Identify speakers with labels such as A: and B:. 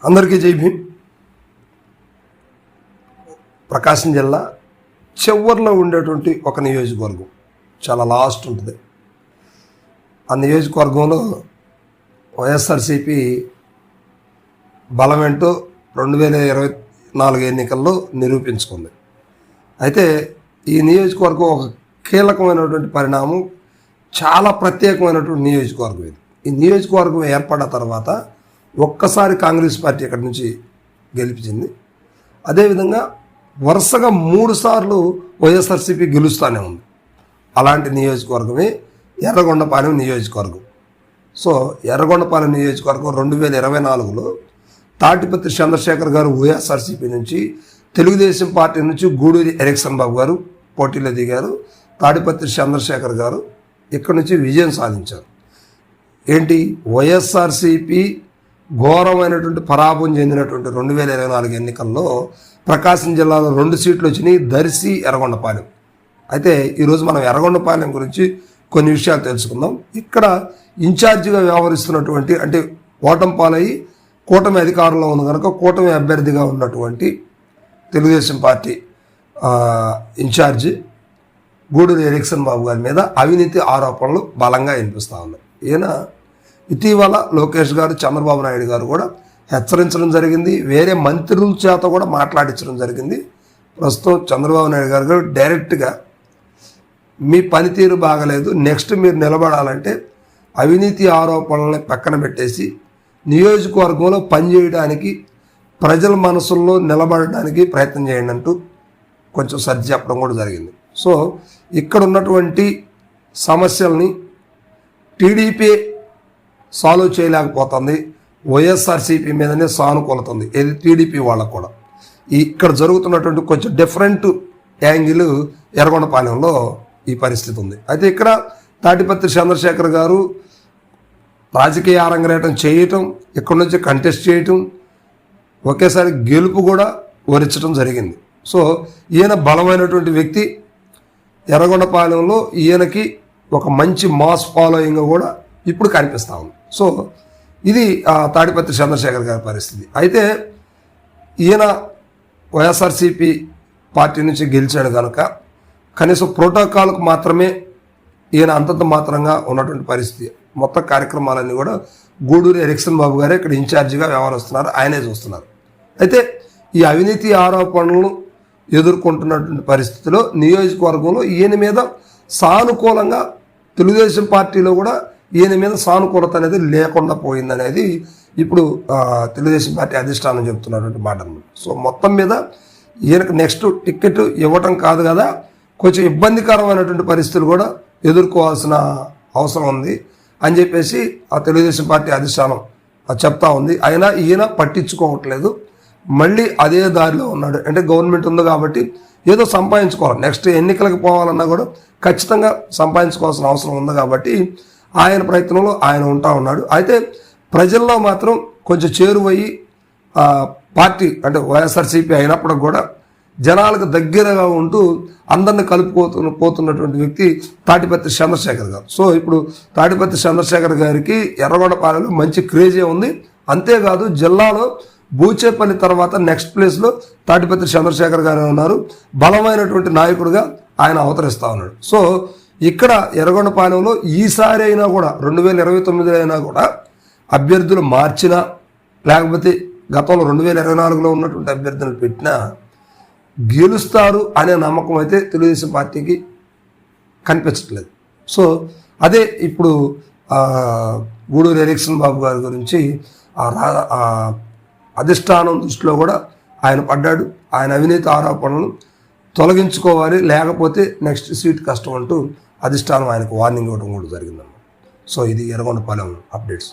A: అందరికీ జై భీమ్. ప్రకాశం జిల్లా చివర్లో ఉండేటువంటి ఒక నియోజకవర్గం, చాలా లాస్ట్ ఉంటుంది. ఆ నియోజకవర్గంలో వైఎస్ఆర్సీపీ బలమేంటో 2024 ఎన్నికల్లో నిరూపించుకుంది. అయితే ఈ నియోజకవర్గం ఒక కీలకమైనటువంటి పరిణామం, చాలా ప్రత్యేకమైనటువంటి నియోజకవర్గం ఇది. ఈ నియోజకవర్గం ఏర్పడిన తర్వాత ఒక్కసారి కాంగ్రెస్ పార్టీ ఇక్కడి నుంచి గెలిపించింది. అదేవిధంగా వరుసగా 3 సార్లు వైఎస్ఆర్సీపీ గెలుస్తూనే ఉంది. అలాంటి నియోజకవర్గమే ఎర్రగొండపాలెం నియోజకవర్గం. సో ఎర్రగొండపాలెం నియోజకవర్గం 2024లో తాటిపత్రి చంద్రశేఖర్ గారు వైఎస్ఆర్సీపీ నుంచి, తెలుగుదేశం పార్టీ నుంచి గూడూరి ఎరిక్సన్ బాబు గారు పోటీలో దిగారు. తాటిపత్రి చంద్రశేఖర్ గారు ఇక్కడి నుంచి విజయం సాధించారు. ఏంటి, వైఎస్ఆర్సీపీ ఘోరమైనటువంటి పరాభవం చెందినటువంటి 2024 ఎన్నికల్లో ప్రకాశం జిల్లాలో 2 సీట్లు వచ్చినాయి, దర్శి, ఎర్రగొండపాలెం. అయితే ఈరోజు మనం ఎర్రగొండపాలెం గురించి కొన్ని విషయాలు తెలుసుకుందాం. ఇక్కడ ఇన్ఛార్జిగా వ్యవహరిస్తున్నటువంటి, అంటే ఓటమి పాలయ్యి కూటమి అధికారంలో ఉంది కనుక కూటమి అభ్యర్థిగా ఉన్నటువంటి తెలుగుదేశం పార్టీ ఇన్ఛార్జి గూడూరి ఎరిక్సన్ బాబు గారి మీద అవినీతి ఆరోపణలు బలంగా వినిపిస్తూ ఉన్నాయి. ఈయన ఇటీవల లోకేష్ గారు, చంద్రబాబు నాయుడు గారు కూడా హెచ్చరించడం జరిగింది, వేరే మంత్రుల చేత కూడా మాట్లాడించడం జరిగింది. ప్రస్తుతం చంద్రబాబు నాయుడు గారు డైరెక్ట్గా మీ పనితీరు బాగలేదు, నెక్స్ట్ మీరు నిలబడాలంటే అవినీతి ఆరోపణలని పక్కన పెట్టేసి నియోజకవర్గంలో పనిచేయడానికి, ప్రజల మనసుల్లో నిలబడడానికి ప్రయత్నం చేయండి అంటూ కొంచెం సర్ది చెప్పడం కూడా జరిగింది. సో ఇక్కడ ఉన్నటువంటి సమస్యల్ని టీడీపీ సాల్వ్ చేయలేకపోతుంది, వైఎస్ఆర్సీపీ మీదనే సానుకూలతుంది, ఇది టీడీపీ వాళ్ళకు కూడా. ఇక్కడ జరుగుతున్నటువంటి కొంచెం డిఫరెంట్ యాంగిల్ ఎర్రగొండపాలెంలో ఈ పరిస్థితి ఉంది. అయితే ఇక్కడ తాటిపత్రి చంద్రశేఖర్ గారు రాజకీయ అరంగేటం చేయటం, ఇక్కడ నుంచి కంటెస్ట్ చేయటం, ఒకేసారి గెలుపు కూడా వరించడం జరిగింది. సో ఈయన బలమైనటువంటి వ్యక్తి. ఎర్రగొండపాలెంలో ఈయనకి ఒక మంచి మాస్ ఫాలోయింగ్ కూడా ఇప్పుడు కనిపిస్తూ ఉంది. సో ఇది తాడిపత్రి చంద్రశేఖర్ గారి పరిస్థితి. అయితే ఈయన వైఎస్ఆర్సీపీ పార్టీ నుంచి గెలిచాడు కనుక కనీసం ప్రోటోకాల్కు మాత్రమే ఈయన అంతంత మాత్రంగా ఉన్నటువంటి పరిస్థితి. మొత్తం కార్యక్రమాలన్నీ కూడా గూడూరి ఎరిక్సన్ బాబు గారే ఇక్కడ ఇన్ఛార్జిగా వ్యవహరిస్తున్నారు, ఆయనే చూస్తున్నారు. అయితే ఈ అవినీతి ఆరోపణలను ఎదుర్కొంటున్నటువంటి పరిస్థితిలో నియోజకవర్గంలో ఈయన మీద సానుకూలంగా, తెలుగుదేశం పార్టీలో కూడా ఈయన మీద సానుకూలత అనేది లేకుండా పోయిందనేది ఇప్పుడు తెలుగుదేశం పార్టీ అధిష్టానం చెబుతున్నటువంటి మాట అన్నమాట. సో మొత్తం మీద ఈయనకు నెక్స్ట్ టికెట్ ఇవ్వటం కాదు కదా, కొంచెం ఇబ్బందికరమైనటువంటి పరిస్థితులు కూడా ఎదుర్కోవాల్సిన అవసరం ఉంది అని చెప్పేసి ఆ తెలుగుదేశం పార్టీ అధిష్టానం చెప్తా ఉంది. అయినా ఈయన పట్టించుకోవట్లేదు, మళ్ళీ అదే దారిలో ఉన్నాడు. అంటే గవర్నమెంట్ ఉంది కాబట్టి ఏదో సంపాదించుకోవాలి, నెక్స్ట్ ఎన్నికలకు పోవాలన్నా కూడా ఖచ్చితంగా సంపాదించుకోవాల్సిన అవసరం ఉంది కాబట్టి ఆయన ప్రయత్నంలో ఆయన ఉంటా ఉన్నాడు. అయితే ప్రజల్లో మాత్రం కొంచెం చేరువయ్యి పార్టీ, అంటే వైఎస్ఆర్సీపీ అయినప్పుడు కూడా జనాలకు దగ్గరగా ఉంటూ అందరిని పోతున్నటువంటి వ్యక్తి తాటిపత్రి చంద్రశేఖర్ గారు. సో ఇప్పుడు తాటిపత్రి చంద్రశేఖర్ గారికి ఎర్రగొండపాలెంలో మంచి క్రేజే ఉంది. అంతేకాదు జిల్లాలో బూచేపల్లి తర్వాత నెక్స్ట్ ప్లేస్లో తాటిపత్రి చంద్రశేఖర్ గారు ఉన్నారు. బలమైనటువంటి నాయకుడిగా ఆయన అవతరిస్తూ ఉన్నాడు. సో ఇక్కడ ఎర్రగొండపాలెంలో ఈసారి అయినా కూడా 2029 అయినా కూడా అభ్యర్థులు మార్చినా, లేకపోతే గతంలో 2024లో ఉన్నటువంటి అభ్యర్థులు పెట్టినా గెలుస్తారు అనే నమ్మకం అయితే తెలుగుదేశం పార్టీకి కనిపించట్లేదు. సో అదే ఇప్పుడు గూడూరి ఎరిక్సన్ బాబు గారి గురించి అధిష్టానం దృష్టిలో కూడా ఆయన పడ్డాడు. ఆయన అవినీతి ఆరోపణలను తొలగించుకోవాలి, లేకపోతే నెక్స్ట్ సీట్ కష్టం అంటూ అధిష్టానం ఆయనకు వార్నింగ్ ఇవ్వడం కూడా జరిగిందన్నమాట. సో ఇది ఎర్రగొండపాలెం అప్డేట్స్.